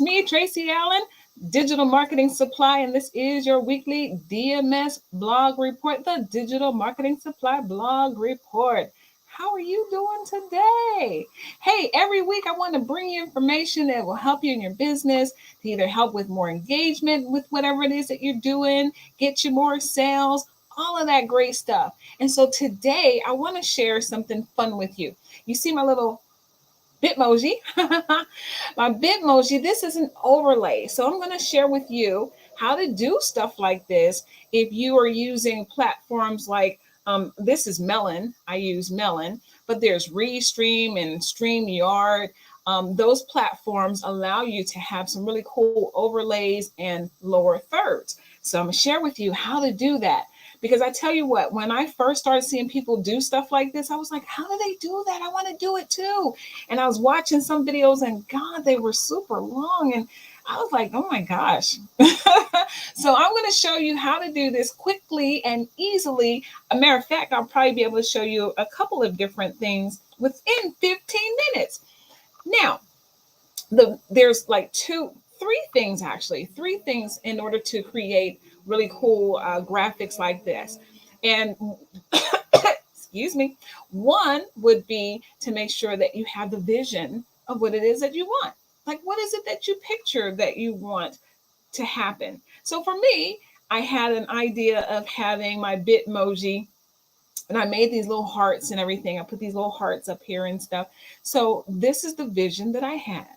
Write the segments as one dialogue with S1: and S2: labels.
S1: me, Tracy Allen, Digital Marketing Supply, and this is your weekly DMS blog report, the Digital Marketing Supply blog report. How are you doing today? Hey, every week I want to bring you information that will help you in your business to either help with more engagement with whatever it is that you're doing, get you more sales, all of that great stuff. And so today I want to share something fun with you. You see my little Bitmoji. My Bitmoji, this is an overlay. So I'm going to share with you how to do stuff like this if you are using platforms like this is Melon. I use Melon, but there's Restream and StreamYard. Those platforms allow you to have some really cool overlays and lower thirds. So I'm going to share with you how to do that. Because I tell you what, when I first started seeing people do stuff like this, I was like, how do they do that? I want to do it too. And I was watching some videos and God, they were super long. And I was like, oh my gosh. So I'm going to show you how to do this quickly and easily. A matter of fact, I'll probably be able to show you a couple of different things within 15 minutes. Now, there's like three things in order to create really cool graphics like this. And excuse me, one would be to make sure that you have the vision of what it is that you want. Like, what is it that you picture that you want to happen? So for me, I had an idea of having my Bitmoji, and I made these little hearts and everything. I put these little hearts up here and stuff. So this is the vision that I had.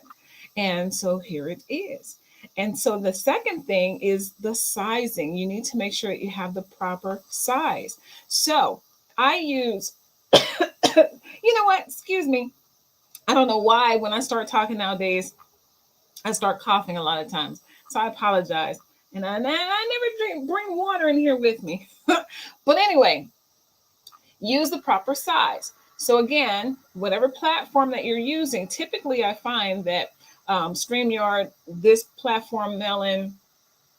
S1: And so here it is. And so the second thing is the sizing. You need to make sure that you have the proper size. So I use, you know what? Excuse me. I don't know why when I start talking nowadays, I start coughing a lot of times. So I apologize. And I never bring water in here with me. But anyway, use the proper size. So again, whatever platform that you're using, typically I find that StreamYard, this platform, Melon,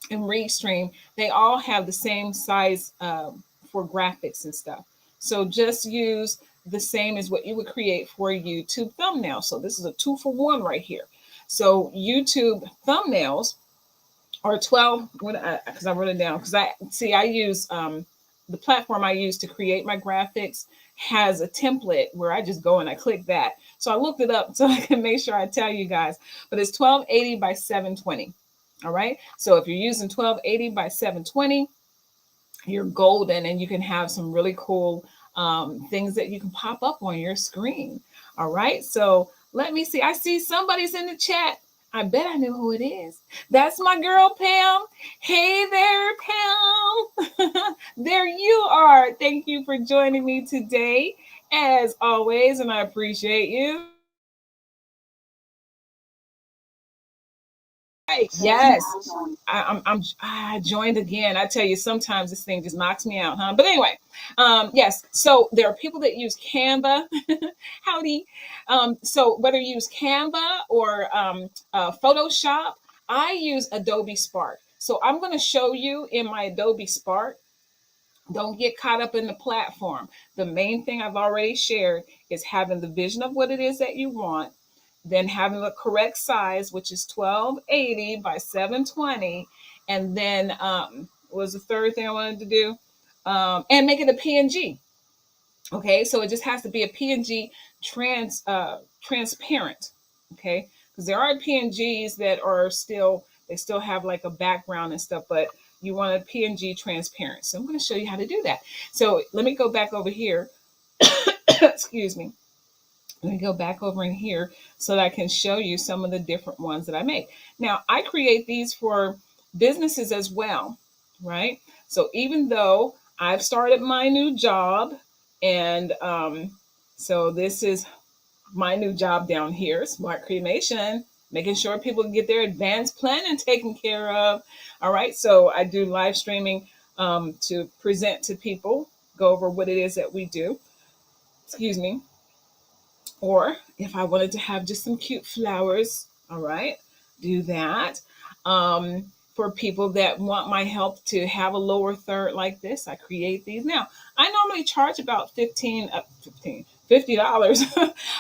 S1: and Restream, they all have the same size for graphics and stuff. So just use the same as what you would create for a YouTube thumbnail. So this is a 2-for-1 right here. So YouTube thumbnails are 12, because I wrote it down, because I use the platform I use to create my graphics has a template where I just go and I click that. So I looked it up so I can make sure I tell you guys, but it's 1280 by 720. All right. So if you're using 1280 by 720, you're golden, and you can have some really cool things that you can pop up on your screen. All right. So let me see. I see somebody's in the chat. I bet I know who it is. That's my girl, Pam. Hey there, Pam. There you are. Thank you for joining me today, as always, and I appreciate you. Yes, I joined again. I tell you, sometimes this thing just knocks me out, huh? But anyway, yes. So there are people that use Canva. Howdy. So whether you use Canva or Photoshop, I use Adobe Spark. So I'm going to show you in my Adobe Spark. Don't get caught up in the platform. The main thing I've already shared is having the vision of what it is that you want, then having the correct size, which is 1280 by 720. And then was the third thing I wanted to do, and make it a PNG. Okay, so it just has to be a PNG transparent. Okay, because there are PNGs that are they still have like a background and stuff, but you want a PNG transparent. So I'm going to show you how to do that. So let me go back over here. Excuse me. Let me go back over in here so that I can show you some of the different ones that I make. Now, I create these for businesses as well, right? So even though I've started my new job, and so this is my new job down here, Smart Cremation, making sure people can get their advanced planning taken care of. All right, so I do live streaming to present to people, go over what it is that we do. Excuse me. Or if I wanted to have just some cute flowers, all right, do that. For people that want my help to have a lower third like this, I create these. Now, I normally charge about $50,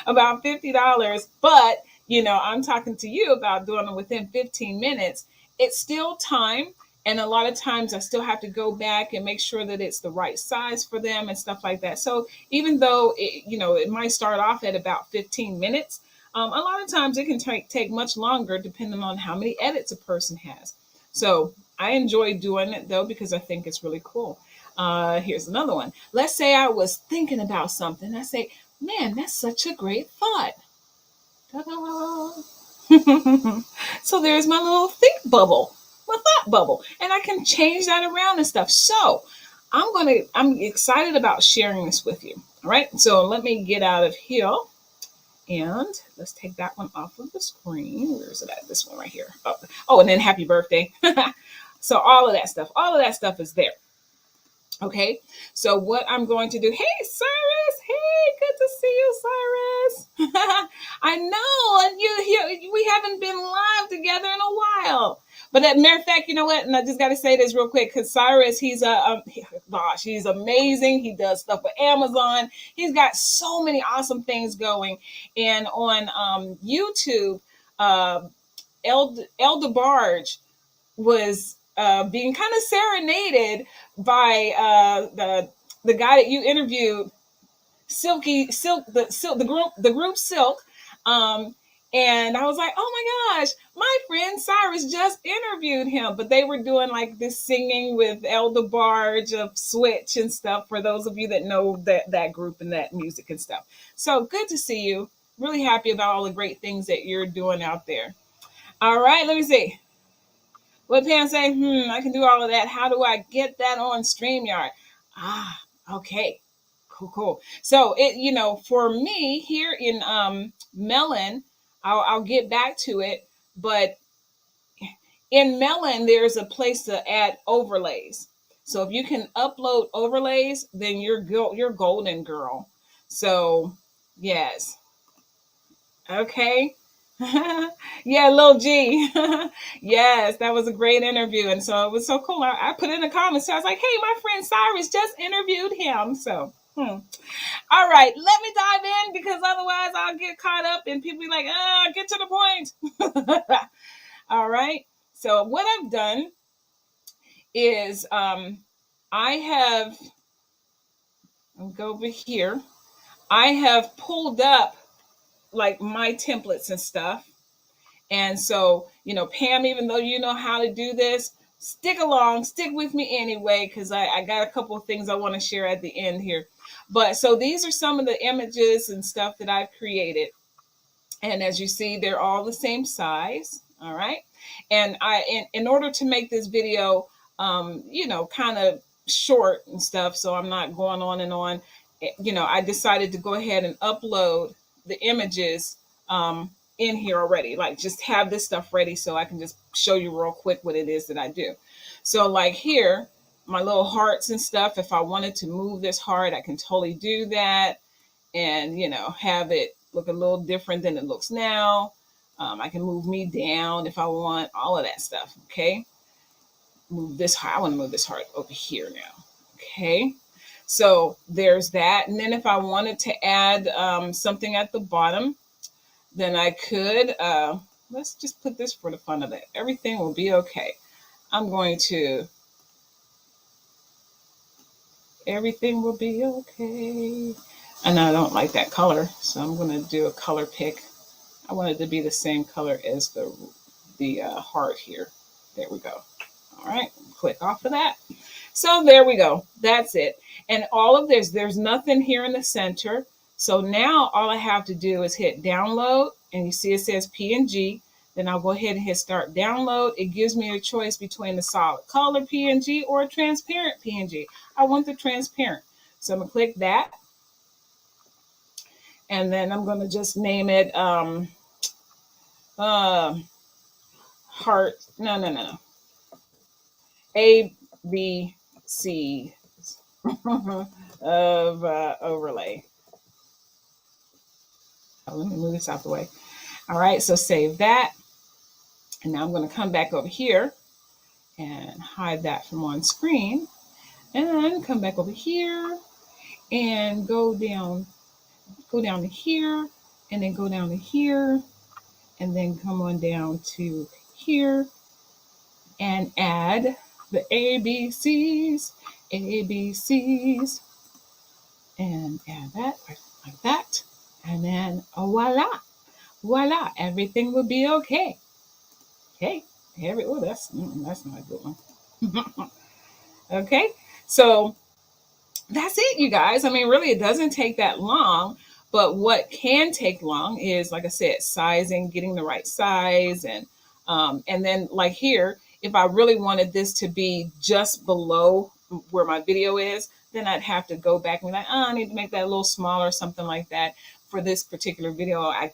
S1: about $50, but I'm talking to you about doing it within 15 minutes. It's still time. And a lot of times I still have to go back and make sure that it's the right size for them and stuff like that. So even though it might start off at about 15 minutes, a lot of times it can take much longer depending on how many edits a person has. So I enjoy doing it though because I think it's really cool. Here's another one. Let's say I was thinking about something. I say, man, that's such a great thought. Ta-da! So there's my little think bubble, my thought bubble, and I can change that around and stuff. So I'm excited about sharing this with you. All right. So let me get out of here and let's take that one off of the screen. Where is it at? This one right here. Oh, and then happy birthday. So all of that stuff is there. Okay, so what I'm going to do, hey, Cyrus, hey, good to see you, Cyrus. I know, and we haven't been live together in a while. But as a matter of fact, you know what? And I just got to say this real quick because Cyrus, gosh, he's amazing. He does stuff with Amazon. He's got so many awesome things going. And on YouTube, El DeBarge was being kind of serenaded by the guy that you interviewed, the group Silk. And I was like, oh my gosh, my friend Cyrus just interviewed him. But they were doing like this singing with El DeBarge of Switch and stuff, for those of you that know that group and that music and stuff. So good to see you. Really happy about all the great things that you're doing out there. All right, let me see. What Pam say? I can do all of that. How do I get that on StreamYard? Ah, okay. Cool. So for me here in Melon, I'll get back to it. But in Melon, there's a place to add overlays. So if you can upload overlays, then you're golden, girl. So yes. Okay. Yeah, Lil G. Yes, that was a great interview. And so it was so cool. I put in the comments. So I was like, hey, my friend Cyrus just interviewed him. So, all right, let me dive in because otherwise I'll get caught up and people be like, get to the point. All right. So what I've done is I have, I'll go over here. I have pulled up like my templates and stuff. And so, Pam, even though you know how to do this, stick with me anyway, because I got a couple of things I want to share at the end here. But so these are some of the images and stuff that I've created. And as you see, they're all the same size. All right. And in order to make this video, kind of short and stuff, so I'm not going on and on, I decided to go ahead and upload the images in here already. Like just have this stuff ready so I can just show you real quick what it is that I do. So like here, my little hearts and stuff, if I wanted to move this heart, I can totally do that and, have it look a little different than it looks now. I can move me down if I want, all of that stuff. Okay. Move this heart. I want to move this heart over here now. Okay. So there's that. And then if I wanted to add something at the bottom, then I could, let's just put this for the fun of it. Everything will be okay. Everything will be okay. And I don't like that color, so I'm going to do a color pick. I want it to be the same color as the heart here. There we go. All right, click off of that. So there we go. That's it. And all of this, there's nothing here in the center. So now all I have to do is hit download, and you see it says PNG. Then I'll go ahead and hit start download. It gives me a choice between the solid color PNG or a transparent PNG. I want the transparent. So I'm going to click that. And then I'm going to just name it heart. No. A, B, C of overlay. Let me move this out the way. All right, so save that. And now I'm going to come back over here and hide that from on screen. And come back over here and go down to here, and then go down to here, and then come on down to here and add the ABCs, ABCs, and add that like that. And then voila, voila, everything will be okay. Okay, that's not a good one. Okay, so that's it, you guys. I mean, really, it doesn't take that long. But what can take long is, like I said, sizing, getting the right size, and then like here, if I really wanted this to be just below where my video is, then I'd have to go back and be like, oh, I need to make that a little smaller, something like that. For this particular video, I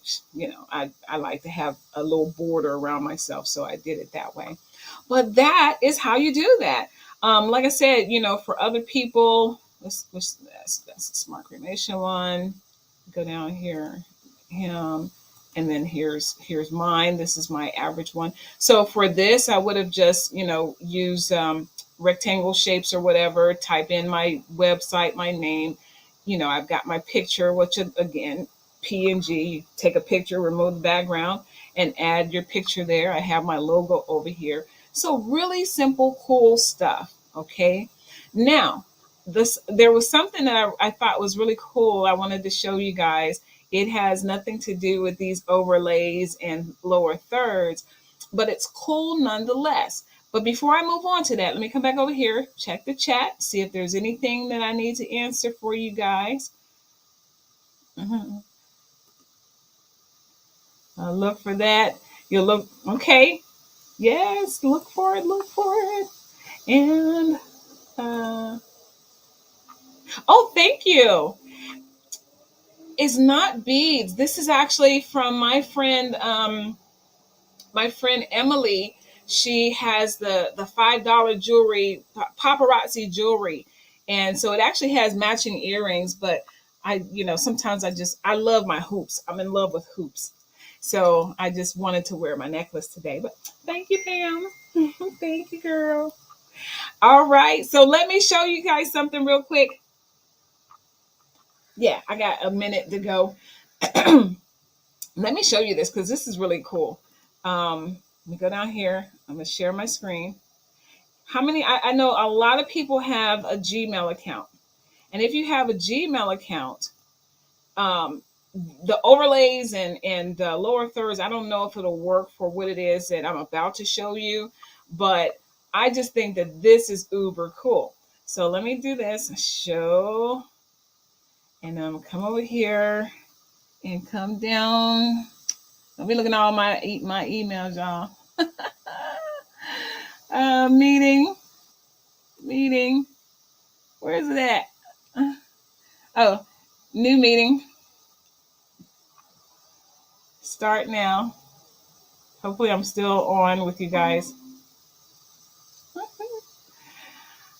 S1: like to have a little border around myself, so I did it that way. But that is how you do that. Like I said, for other people, that's the Smart Cremation one. Go down here, him, and then here's mine. This is my average one. So for this, I would have just used rectangle shapes or whatever. Type in my website, my name. I've got my picture, which again, PNG. You take a picture, remove the background, and add your picture there. I have my logo over here. So really simple, cool stuff. Okay. Now, there was something that I thought was really cool. I wanted to show you guys. It has nothing to do with these overlays and lower thirds, but it's cool nonetheless. But before I move on to that, let me come back over here, check the chat, see if there's anything that I need to answer for you guys. Look for that. You'll look, okay. Yes, look for it, look for it. And, oh, thank you. It's not beads. This is actually from my friend Emily. She has the $5 jewelry, paparazzi jewelry, and so it actually has matching earrings. But sometimes I love my hoops. I'm in love with hoops, so I just wanted to wear my necklace today. But thank you, Pam. Thank you, girl. All right, so let me show you guys something real quick. Yeah, I got a minute to go. Let me show you this because this is really cool. Let me go down here. I'm going to share my screen. How many? I know a lot of people have a Gmail account. And if you have a Gmail account, the overlays and lower thirds, I don't know if it'll work for what it is that I'm about to show you. But I just think that this is uber cool. So let me do this. Show. And I'm come over here and come down. I'll be looking at all my emails, y'all. Meeting. Where is it at? Oh, new meeting. Start now. Hopefully, I'm still on with you guys.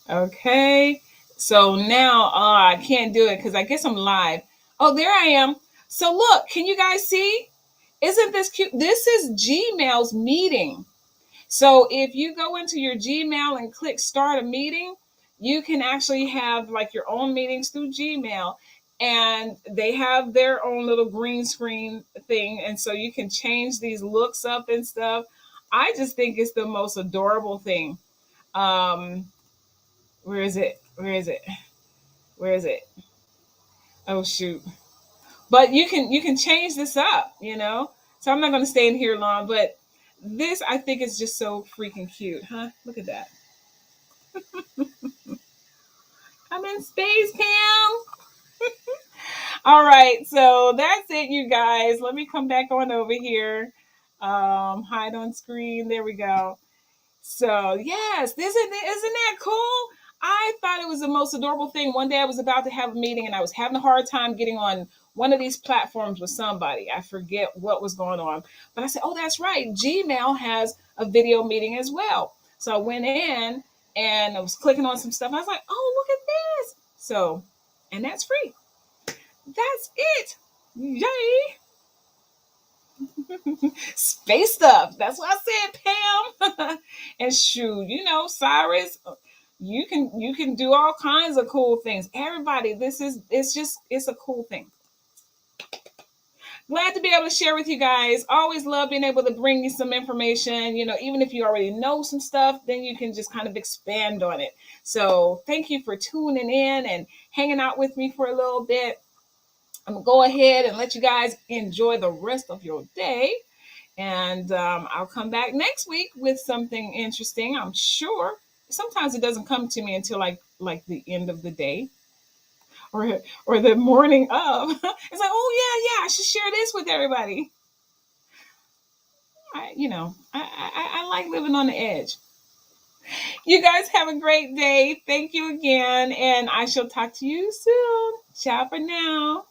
S1: Okay. So now I can't do it because I guess I'm live. Oh, there I am. So look, can you guys see? Isn't this cute? This is Gmail's meeting. So if you go into your Gmail and click start a meeting, you can actually have like your own meetings through Gmail, and they have their own little green screen thing. And so you can change these looks up and stuff. I just think it's the most adorable thing. Where is it? Where is it? Where is it? Oh shoot. But you can change this up. So I'm not gonna stay in here long, but this I think is just so freaking cute, huh? Look at that. I'm in space, Pam. All right, so that's it, you guys. Let me come back on over here. Hide on screen. There we go. So yes, isn't that cool? I thought it was the most adorable thing. One day I was about to have a meeting and I was having a hard time getting on one of these platforms with somebody. I forget what was going on. But I said, oh, that's right. Gmail has a video meeting as well. So I went in and I was clicking on some stuff. I was like, oh, look at this. So, and that's free. That's it. Yay. Space stuff. That's what I said, Pam. And shoot, Cyrus, you can do all kinds of cool things. Everybody, it's a cool thing. Glad to be able to share with you guys. Always love being able to bring you some information. Even if you already know some stuff, then you can just kind of expand on it. So thank you for tuning in and hanging out with me for a little bit. I'm going to go ahead and let you guys enjoy the rest of your day. And I'll come back next week with something interesting, I'm sure. Sometimes it doesn't come to me until like the end of the day or the morning of. It's like, oh yeah, I should share this with everybody. I like living on the edge. You guys have a great day. Thank you again, and I shall talk to you soon. Ciao for now.